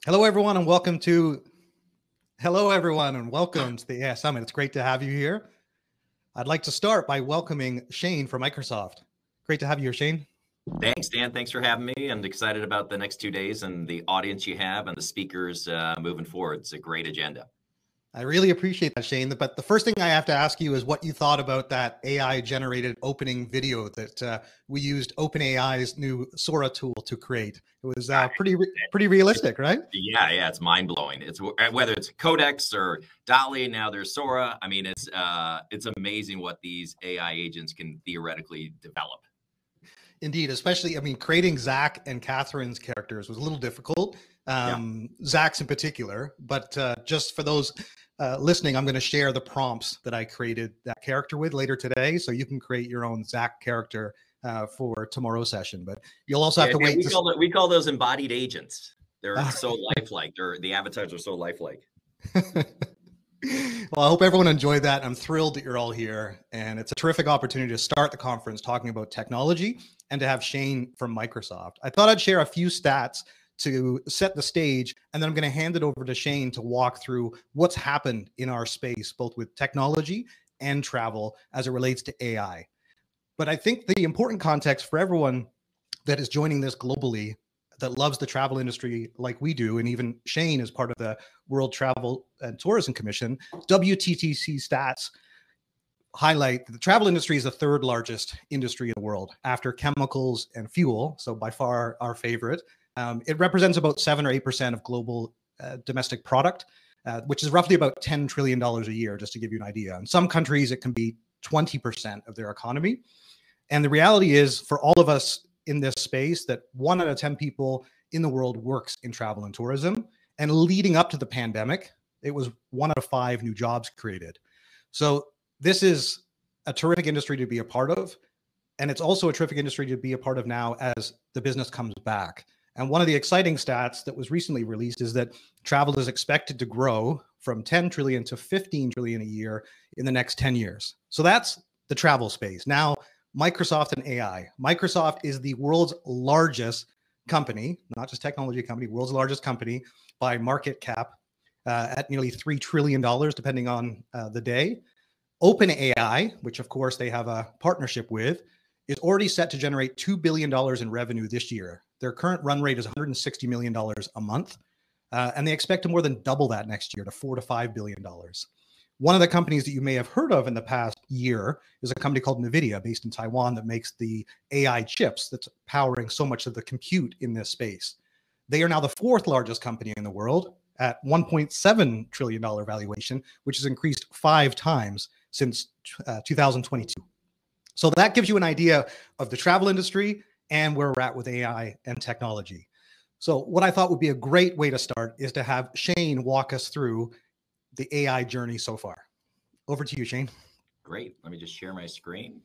Hello, everyone, and welcome to the AI Summit. It's great to have you here. I'd like to start by welcoming Shane from Microsoft. Great to have you here, Shane. Thanks, Dan. Thanks for having me. I'm excited about the next 2 days and the audience you have and the speakers moving forward. It's a great agenda. I really appreciate that, Shane. But the first thing I have to ask you is what you thought about that AI-generated opening video that we used OpenAI's new Sora tool to create. It was pretty realistic, right? Yeah, it's mind blowing. It's whether it's Codex or DALL-E. Now there's Sora. I mean, it's amazing what these AI agents can theoretically develop. Indeed, especially, I mean, creating Zach and Catherine's characters was a little difficult. Zach's in particular, but just for those listening, I'm going to share the prompts that I created that character with later today, so you can create your own Zach character for tomorrow's session. But you'll also have to wait. We call those embodied agents. They're so lifelike. The avatars are so lifelike. Well, I hope everyone enjoyed that. I'm thrilled that you're all here, and it's a terrific opportunity to start the conference talking about technology and to have Shane from Microsoft. I thought I'd share a few stats to set the stage, and then I'm going to hand it over to Shane to walk through what's happened in our space, both with technology and travel as it relates to AI. But I think the important context for everyone that is joining this globally, that loves the travel industry like we do, and even Shane is part of the World Travel and Tourism Commission, WTTC stats highlight that the travel industry is the third largest industry in the world after chemicals and fuel. So by far our favorite. It represents about 7 or 8% of global domestic product, which is roughly about $10 trillion a year, just to give you an idea. In some countries, it can be 20% of their economy. And the reality is, for all of us in this space, that 1 out of 10 people in the world works in travel and tourism. And leading up to the pandemic, it was 1 out of 5 new jobs created. So this is a terrific industry to be a part of. And it's also a terrific industry to be a part of now as the business comes back. And one of the exciting stats that was recently released is that travel is expected to grow from 10 trillion to 15 trillion a year in the next 10 years. So that's the travel space. Now, Microsoft and AI. Microsoft is the world's largest company, not just technology company, world's largest company by market cap at nearly $3 trillion, depending on the day. OpenAI, which of course they have a partnership with, is already set to generate $2 billion in revenue this year. Their current run rate is $160 million a month, and they expect to more than double that next year to $4 to $5 billion. One of the companies that you may have heard of in the past year is a company called NVIDIA, based in Taiwan, that makes the AI chips that's powering so much of the compute in this space. They are now the 4th largest company in the world at $1.7 trillion valuation, which has increased 5 times since 2022. So that gives you an idea of the travel industry and where we're at with AI and technology. So what I thought would be a great way to start is to have Shane walk us through the AI journey so far. Over to you, Shane. Great. Let me just share my screen.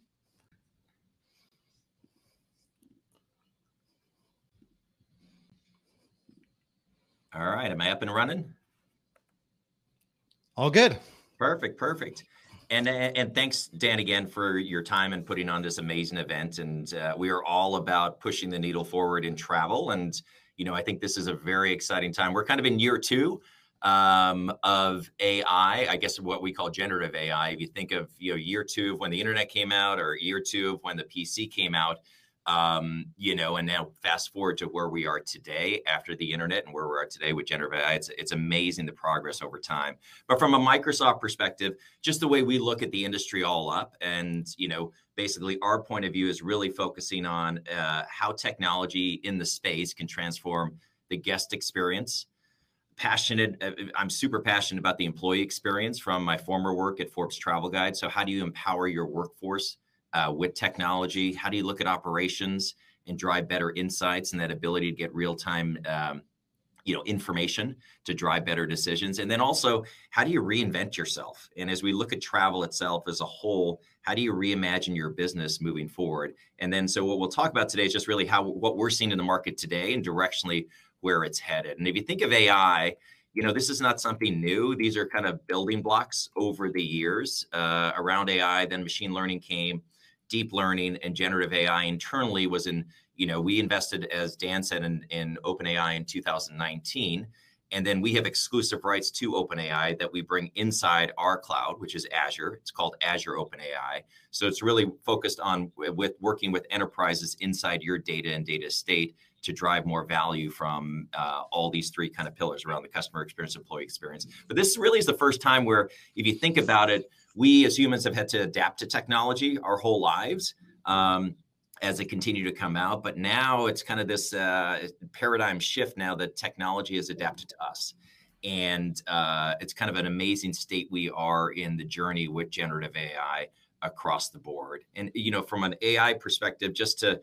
All right. Am I up and running? All good. Perfect. And thanks, Dan, again, for your time and putting on this amazing event. And we are all about pushing the needle forward in travel. And, I think this is a very exciting time. We're kind of in year 2 of AI, I guess what we call generative AI. If you think of, year 2 of when the internet came out, or year 2 of when the PC came out, and now fast forward to where we are today after the internet and where we are today with generative AI, it's amazing the progress over time. But from a Microsoft perspective, just the way we look at the industry all up, and basically our point of view is really focusing on how technology in the space can transform the guest experience. I'm super passionate about the employee experience from my former work at Forbes Travel Guide. So how do you empower your workforce with technology? How do you look at operations and drive better insights and that ability to get real-time information to drive better decisions? And then also, how do you reinvent yourself? And as we look at travel itself as a whole, how do you reimagine your business moving forward? And then, so what we'll talk about today is just really what we're seeing in the market today and directionally where it's headed. And if you think of AI, this is not something new. These are kind of building blocks over the years around AI. Then machine learning came, deep learning, and generative AI internally was in, we invested, as Dan said, in OpenAI in 2019. And then we have exclusive rights to OpenAI that we bring inside our cloud, which is Azure. It's called Azure OpenAI. So it's really focused on working with enterprises inside your data and data estate to drive more value from all these three kind of pillars around the customer experience, employee experience. But this really is the first time where, if you think about it, we as humans have had to adapt to technology our whole lives. As they continue to come out. But now it's kind of this paradigm shift now that technology has adapted to us. And it's kind of an amazing state we are in the journey with generative AI across the board. And, you know, from an AI perspective, just to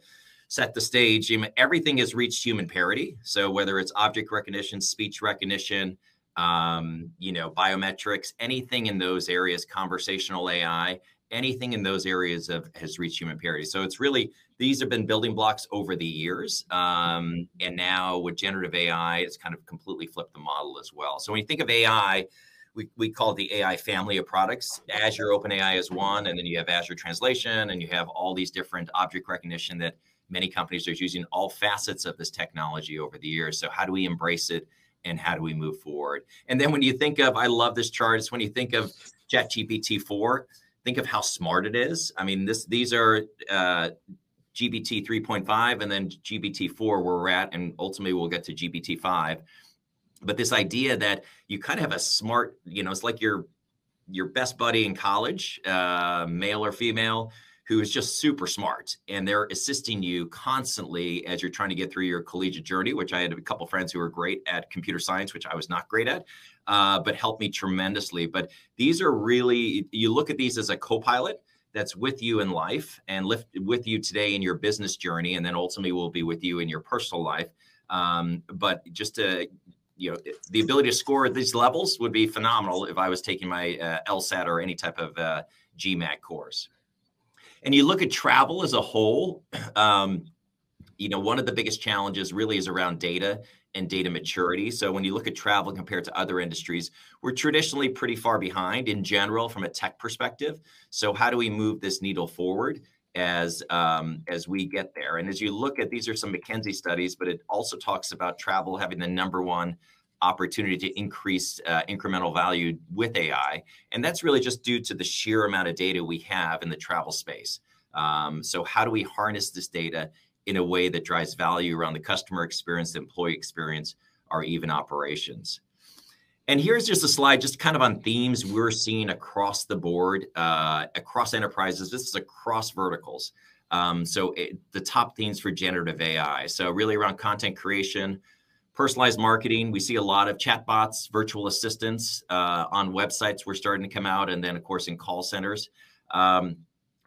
set the stage, everything has reached human parity. So whether it's object recognition, speech recognition, you know, biometrics, anything in those areas, conversational AI, anything in those areas has reached human parity. So it's really, these have been building blocks over the years. And now with generative AI, it's kind of completely flipped the model as well. So when you think of AI, we call it the AI family of products. Azure OpenAI is one, and then you have Azure Translation, and you have all these different object recognition that many companies are using, all facets of this technology over the years. So how do we embrace it, and how do we move forward? And then when you think of, I love this chart, it's when you think of ChatGPT-4, think of how smart it is. I mean, these are GPT 3.5 and then GPT-4 where we're at, and ultimately we'll get to GPT-5. But this idea that you kind of have a smart, you know, it's like your best buddy in college, male or female, who is just super smart, and they're assisting you constantly as you're trying to get through your collegiate journey, which I had a couple friends who were great at computer science, which I was not great at, but helped me tremendously. But these are really, you look at these as a co-pilot that's with you in life and with you today in your business journey, and then ultimately will be with you in your personal life. But just to, you know, the ability to score at these levels would be phenomenal if I was taking my LSAT or any type of GMAT course. And you look at travel as a whole, you know, one of the biggest challenges really is around data and data maturity. So when you look at travel compared to other industries, we're traditionally pretty far behind in general from a tech perspective. So how do we move this needle forward as we get there? And as you look at, these are some McKinsey studies, but it also talks about travel having the #1 opportunity to increase incremental value with AI. And that's really just due to the sheer amount of data we have in the travel space. So how do we harness this data in a way that drives value around the customer experience, the employee experience, or even operations? And here's just a slide just kind of on themes we're seeing across the board, across enterprises. This is across verticals. The top themes for generative AI. So really around content creation, personalized marketing. We see a lot of chatbots, virtual assistants on websites we're starting to come out, and then of course in call centers.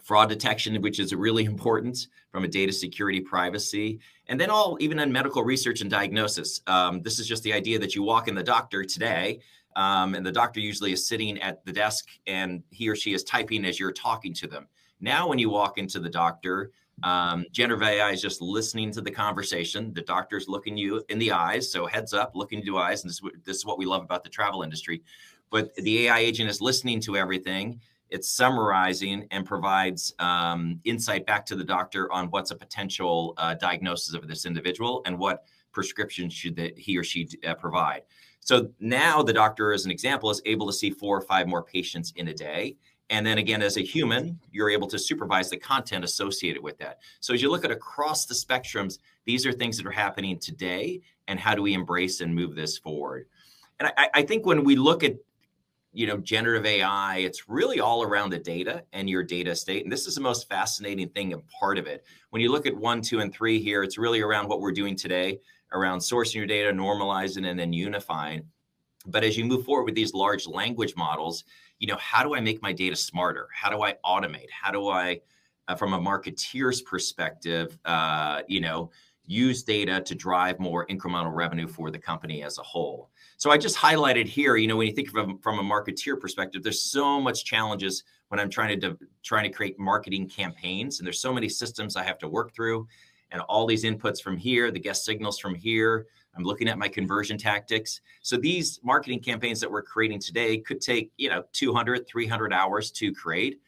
Fraud detection, which is really important from a data security, privacy, and then even in medical research and diagnosis. This is just the idea that you walk in the doctor today, and the doctor usually is sitting at the desk and he or she is typing as you're talking to them. Now, when you walk into the doctor, generative AI is just listening to the conversation. The doctor's looking you in the eyes, so heads up, looking into eyes, and this is what we love about the travel industry. But the AI agent is listening to everything. It's summarizing and provides insight back to the doctor on what's a potential diagnosis of this individual and what prescription should he or she provide. So now the doctor, as an example, is able to see 4 or 5 more patients in a day. And then again, as a human, you're able to supervise the content associated with that. So as you look at across the spectrums, these are things that are happening today, and how do we embrace and move this forward? And I think when we look at, you know, generative AI, it's really all around the data and your data estate. And this is the most fascinating thing and part of it. When you look at 1, 2, and 3 here, it's really around what we're doing today, around sourcing your data, normalizing, and then unifying. But as you move forward with these large language models, you know, how do I make my data smarter? How do I automate? How do I, from a marketeer's perspective, you know, use data to drive more incremental revenue for the company as a whole? So I just highlighted here, you know, when you think from a marketeer perspective, there's so much challenges when I'm trying to create marketing campaigns, and there's so many systems I have to work through, and all these inputs from here, the guest signals from here. I'm looking at my conversion tactics. So these marketing campaigns that we're creating today could take, you know, 200, 300 hours to create.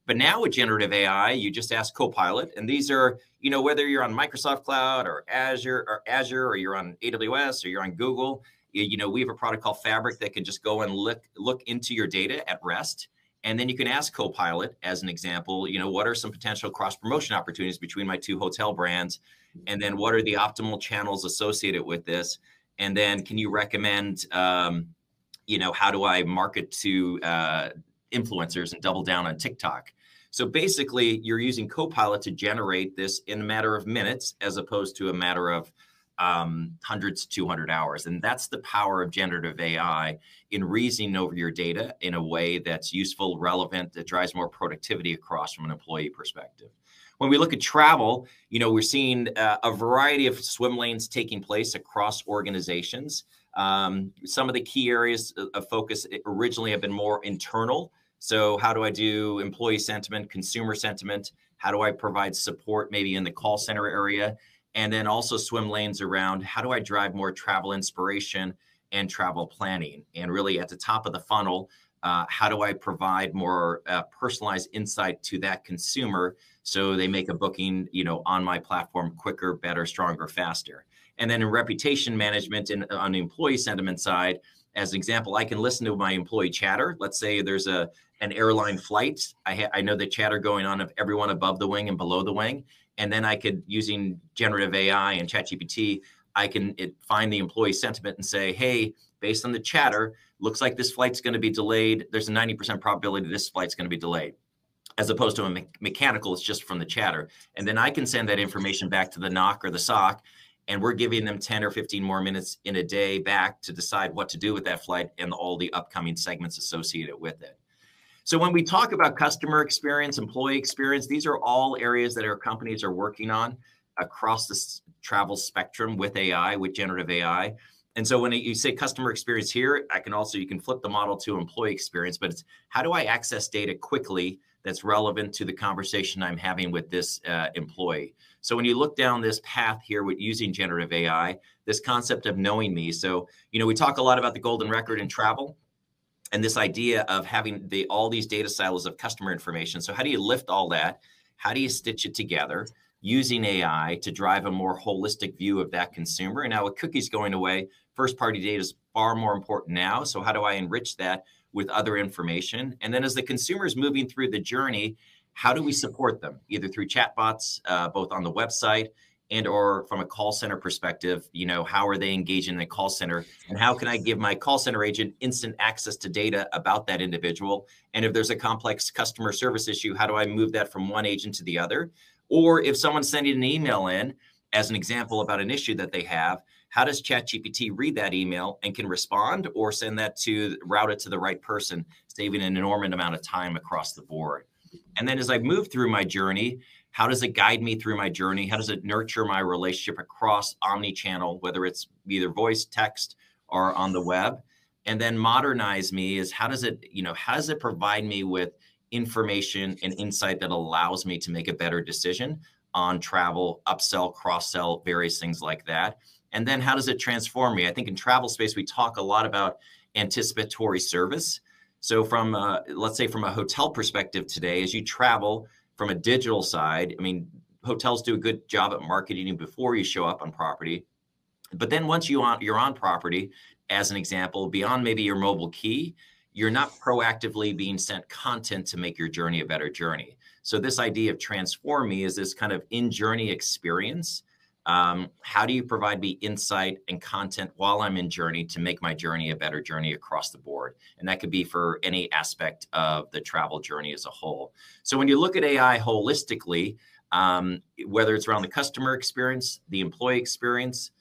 But now with generative AI, you just ask Copilot, and these are, whether you're on Microsoft Cloud or Azure, or you're on AWS, or you're on Google, we have a product called Fabric that can just go and look into your data at rest. And then you can ask Copilot, as an example, what are some potential cross-promotion opportunities between my 2 hotel brands? And then what are the optimal channels associated with this? And then can you recommend, how do I market to influencers and double down on TikTok? So basically, you're using Copilot to generate this in a matter of minutes, as opposed to a matter of hundreds to 200 hours. And that's the power of generative AI in reasoning over your data in a way that's useful, relevant, that drives more productivity across from an employee perspective. When we look at travel, we're seeing a variety of swim lanes taking place across organizations. Some of the key areas of focus originally have been more internal. So how do I do employee sentiment, consumer sentiment? How do I provide support maybe in the call center area? And then also swim lanes around how do I drive more travel inspiration and travel planning? And really at the top of the funnel, how do I provide more personalized insight to that consumer so they make a booking, on my platform quicker, better, stronger, faster? And then in reputation management and on the employee sentiment side, as an example, I can listen to my employee chatter. Let's say there's an airline flight. I know the chatter going on of everyone above the wing and below the wing. And then I could, using generative AI and ChatGPT, I can find the employee sentiment and say, hey, based on the chatter, looks like this flight's going to be delayed. There's a 90% probability this flight's going to be delayed, as opposed to a mechanical, it's just from the chatter. And then I can send that information back to the NOC or the SOC, and we're giving them 10 or 15 more minutes in a day back to decide what to do with that flight and all the upcoming segments associated with it. So when we talk about customer experience, employee experience, these are all areas that our companies are working on across the travel spectrum with AI, with generative AI. And so when you say customer experience here, you can flip the model to employee experience, but it's how do I access data quickly that's relevant to the conversation I'm having with this employee? So when you look down this path here with using generative AI, this concept of knowing me. So, we talk a lot about the golden record in travel, and this idea of having all these data silos of customer information. So how do you lift all that? How do you stitch it together using AI to drive a more holistic view of that consumer? And now with cookies going away, first-party data is far more important now. So how do I enrich that with other information? And then as the consumer is moving through the journey, how do we support them? Either through chatbots, both on the website and or from a call center perspective, how are they engaging in the call center? And how can I give my call center agent instant access to data about that individual? And if there's a complex customer service issue, how do I move that from one agent to the other? Or if someone's sending an email in, as an example about an issue that they have, how does ChatGPT read that email and can respond or route it to the right person, saving an enormous amount of time across the board? And then as I move through my journey, how does it guide me through my journey? How does it nurture my relationship across omni-channel, whether it's either voice, text, or on the web? And then modernize me is how does it provide me with information and insight that allows me to make a better decision on travel, upsell, cross-sell, various things like that? And then how does it transform me? I think in travel space, we talk a lot about anticipatory service. So from, let's say from a hotel perspective today, as you travel, from a digital side, hotels do a good job at marketing you before you show up on property. But then once you're on property, as an example, beyond maybe your mobile key, you're not proactively being sent content to make your journey a better journey. So this idea of transform me is this kind of in-journey experience. How do you provide me insight and content while I'm in journey to make my journey a better journey across the board? And that could be for any aspect of the travel journey as a whole. So when you look at AI holistically, whether it's around the customer experience, the employee experience,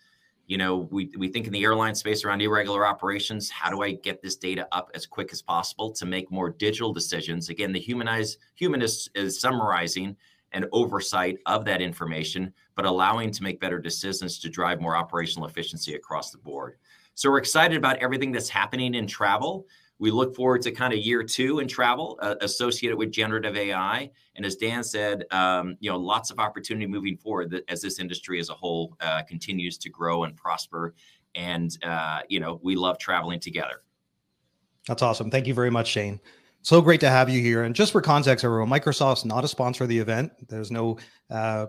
we think in the airline space around irregular operations, how do I get this data up as quick as possible to make more digital decisions? Again, the humanist is summarizing and oversight of that information, but allowing to make better decisions to drive more operational efficiency across the board. So we're excited about everything that's happening in travel. We look forward to kind of year 2 in travel associated with generative AI. And as Dan said, lots of opportunity moving forward as this industry as a whole continues to grow and prosper. And, we love traveling together. That's awesome. Thank you very much, Shane. So great to have you here. And just for context, everyone, Microsoft's not a sponsor of the event. There's no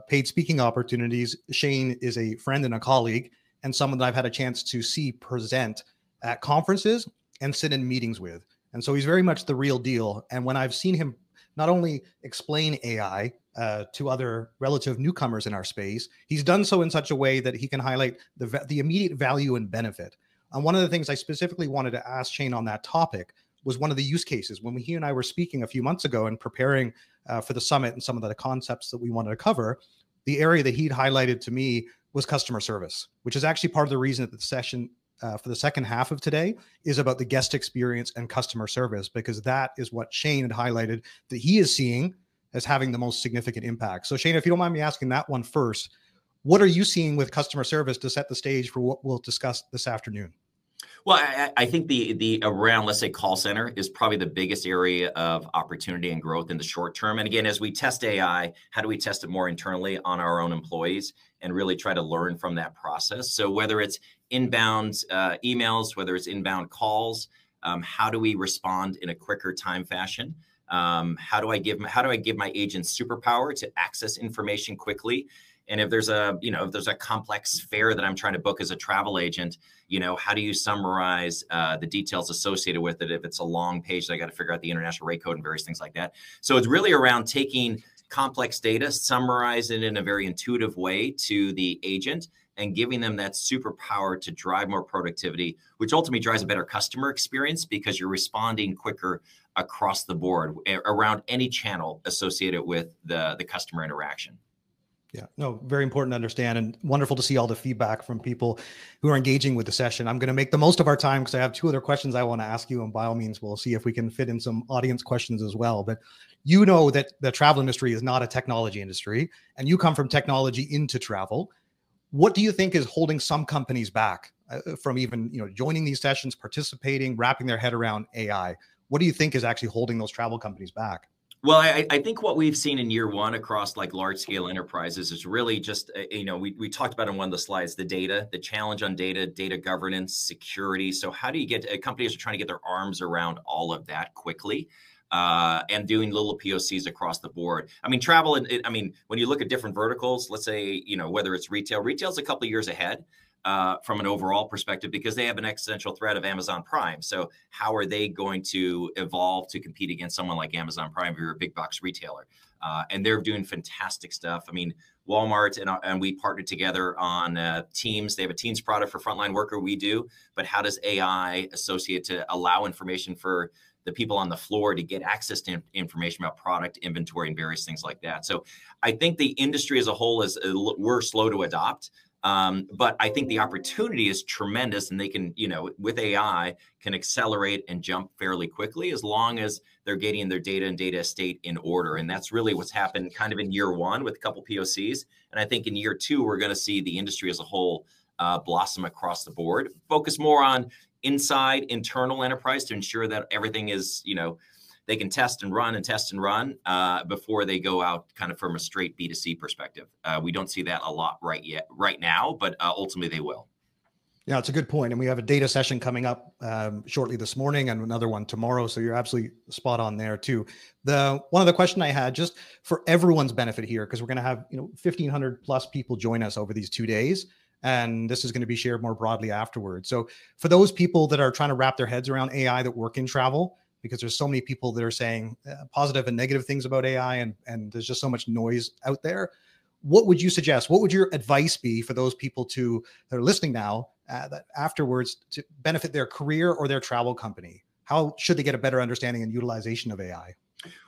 paid speaking opportunities. Shane is a friend and a colleague, and someone that I've had a chance to see present at conferences and sit in meetings with. And so he's very much the real deal. And when I've seen him not only explain AI to other relative newcomers in our space, he's done so in such a way that he can highlight the immediate value and benefit. And one of the things I specifically wanted to ask Shane on that topic was one of the use cases when he and I were speaking a few months ago and preparing for the summit and some of the concepts that we wanted to cover. The area that he'd highlighted to me was customer service, which is actually part of the reason that the session for the second half of today is about the guest experience and customer service, because that is what Shane had highlighted that he is seeing as having the most significant impact. So Shane, if you don't mind me asking that one first, what are you seeing with customer service to set the stage for what we'll discuss this afternoon? Well, I think the around, let's say, call center is probably the biggest area of opportunity and growth in the short term. And again, as we test AI, how do we test it more internally on our own employees and really try to learn from that process? So whether it's inbound emails, whether it's inbound calls, how do we respond in a quicker time fashion? How do I give my agents superpower to access information quickly? And if there's a complex fare that I'm trying to book as a travel agent, how do you summarize the details associated with it? If it's a long page that I got to figure out the international rate code and various things like that. So it's really around taking complex data, summarize it in a very intuitive way to the agent and giving them that superpower to drive more productivity, which ultimately drives a better customer experience because you're responding quicker across the board around any channel associated with the customer interaction. Yeah, no, very important to understand and wonderful to see all the feedback from people who are engaging with the session. I'm going to make the most of our time because I have two other questions I want to ask you, and by all means, we'll see if we can fit in some audience questions as well. But you know that the travel industry is not a technology industry, and you come from technology into travel. What do you think is holding some companies back from even joining these sessions, participating, wrapping their head around AI? What do you think is actually holding those travel companies back? Well, I think what we've seen in year one across like large scale enterprises is really just, we talked about on one of the slides, the challenge on data governance, security. So how do you get companies are trying to get their arms around all of that quickly and doing little POCs across the board. I mean, travel, when you look at different verticals, let's say, whether it's retail's a couple of years ahead. From an overall perspective, because they have an existential threat of Amazon Prime. So how are they going to evolve to compete against someone like Amazon Prime if you're a big box retailer? And they're doing fantastic stuff. I mean, Walmart and we partnered together on Teams. They have a Teams product for frontline worker. We do, but how does AI associate to allow information for the people on the floor to get access to information about product inventory and various things like that? So I think the industry as a whole we're slow to adopt. But I think the opportunity is tremendous, and they can, with AI, can accelerate and jump fairly quickly as long as they're getting their data and data estate in order. And that's really what's happened kind of in year one with a couple POCs. And I think in year two, we're going to see the industry as a whole blossom across the board, focus more on internal enterprise to ensure that everything is, they can test and run before they go out kind of from a straight B2C perspective. We don't see that a lot right now, but ultimately they will. Yeah, it's a good point. And we have a data session coming up shortly this morning and another one tomorrow. So you're absolutely spot on there too. One of the question I had, just for everyone's benefit here, because we're going to have 1,500 plus people join us over these 2 days. And this is going to be shared more broadly afterwards. So for those people that are trying to wrap their heads around AI that work in travel, because there's so many people that are saying positive and negative things about AI, and there's just so much noise out there. What would you suggest? What would your advice be for those people that are listening now that afterwards to benefit their career or their travel company? How should they get a better understanding and utilization of AI?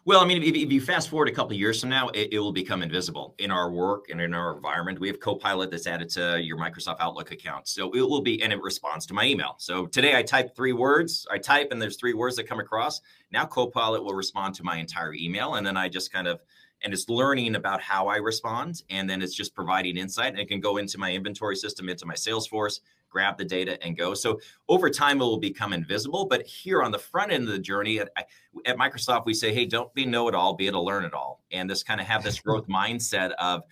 Well, I mean, if you fast forward a couple of years from now, it will become invisible in our work and in our environment. We have Copilot that's added to your Microsoft Outlook account. So it will be, and it responds to my email. So today I type 3 words, and there's 3 words that come across. Now Copilot will respond to my entire email. And then I just and it's learning about how I respond. And then it's just providing insight, and it can go into my inventory system, into my Salesforce, grab the data and go. So over time, it will become invisible. But here on the front end of the journey at Microsoft, we say, hey, don't be know-it-all, be it a learn-it-all. And this kind of have this growth mindset of,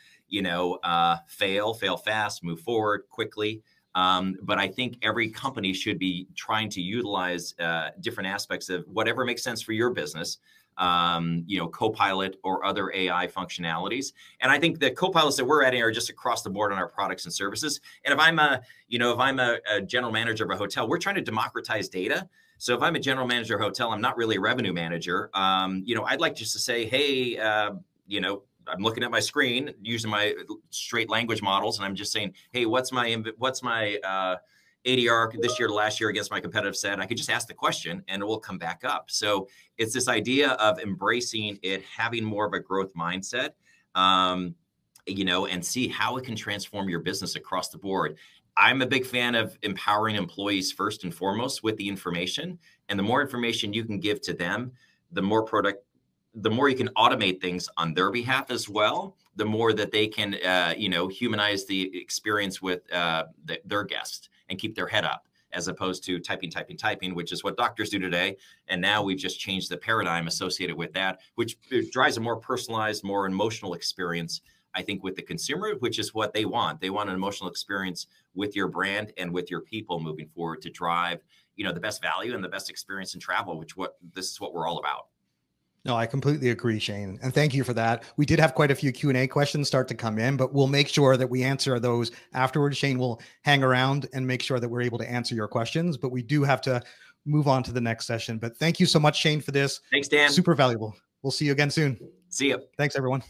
fail fast, move forward quickly. But I think every company should be trying to utilize different aspects of whatever makes sense for your business. Copilot or other AI functionalities. And I think the copilots that we're adding are just across the board on our products and services. And if I'm a general manager of a hotel, we're trying to democratize data. So if I'm a general manager of a hotel, I'm not really a revenue manager. I'd like just to say, hey, I'm looking at my screen using my straight language models, and I'm just saying, hey, what's my ADR this year to last year against my competitive set? I could just ask the question and it will come back up. So it's this idea of embracing it, having more of a growth mindset, and see how it can transform your business across the board. I'm a big fan of empowering employees first and foremost with the information. And the more information you can give to them, the more you can automate things on their behalf as well, the more that they can, humanize the experience with their guests and keep their head up, as opposed to typing, which is what doctors do today. And now we've just changed the paradigm associated with that, which drives a more personalized, more emotional experience, I think, with the consumer, which is what they want. They want an emotional experience with your brand and with your people moving forward to drive, the best value and the best experience in travel, this is what we're all about. No, I completely agree, Shane. And thank you for that. We did have quite a few Q&A questions start to come in, but we'll make sure that we answer those afterwards. Shane will hang around and make sure that we're able to answer your questions, but we do have to move on to the next session. But thank you so much, Shane, for this. Thanks, Dan. Super valuable. We'll see you again soon. See you. Thanks, everyone.